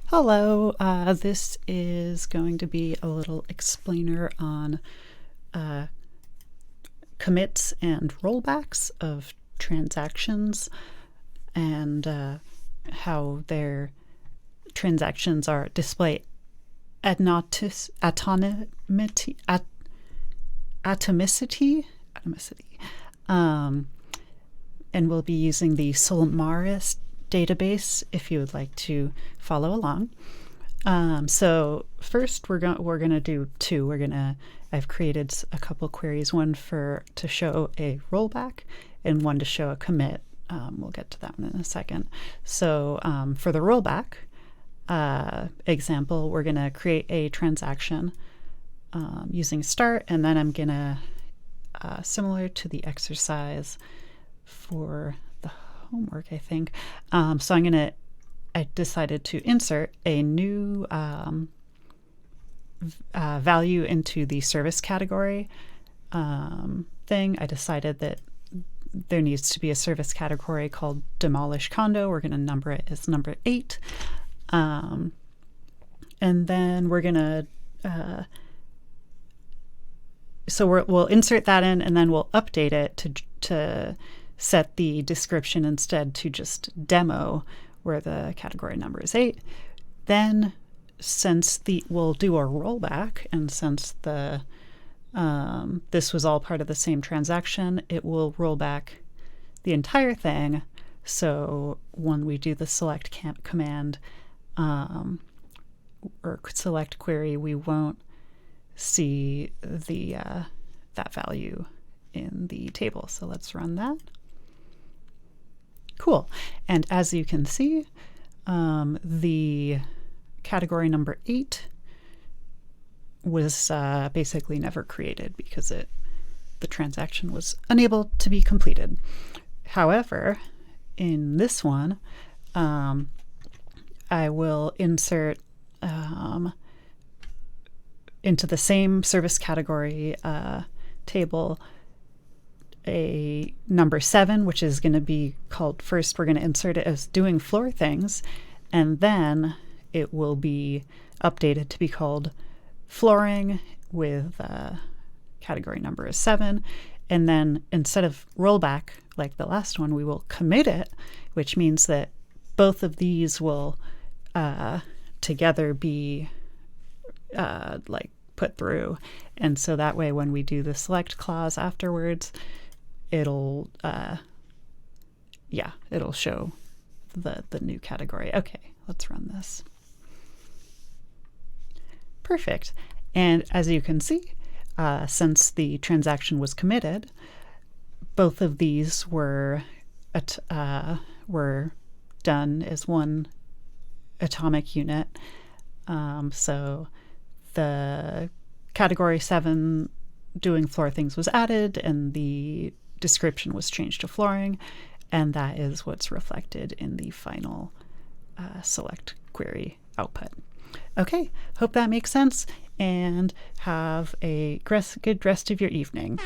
Hello, this is going to be a little explainer on commits and rollbacks of transactions and how their transactions are display atomicity, and we'll be using the Solaris database if you would like to follow along. So first we're gonna do two. I've created a couple queries, one to show a rollback and one to show a commit. We'll get to that one in a second. So for the rollback example, we're gonna create a transaction using start, and then I'm gonna similar to the exercise for the homework, I think. So I decided to insert a new value into the service category thing. I decided that there needs to be a service category called demolish condo. We're going to number it as number 8. And then we're going to we'll insert that in, and then we'll update it to set the description instead to just demo, where the category number is 8. Then since we'll do a rollback, and since this was all part of the same transaction, it will roll back the entire thing. So when we do the select command or select query, we won't see that value in the table. So let's run that. Cool. And as you can see, the category number 8 was basically never created because the transaction was unable to be completed. However, in this one, I will insert into the same service category table a number 7, which is going to be called, first we're going to insert it as doing floor things, and then it will be updated to be called flooring with category number is 7. And then instead of rollback like the last one, we will commit it, which means that both of these will together be like put through. And so that way when we do the select clause afterwards, it'll show the new category. Okay, let's run this. Perfect. And as you can see, since the transaction was committed, both of these were done as one atomic unit. So the category 7 doing floor things was added, and the description was changed to flooring, and that is what's reflected in the final select query output. Okay, hope that makes sense, and have a good rest of your evening.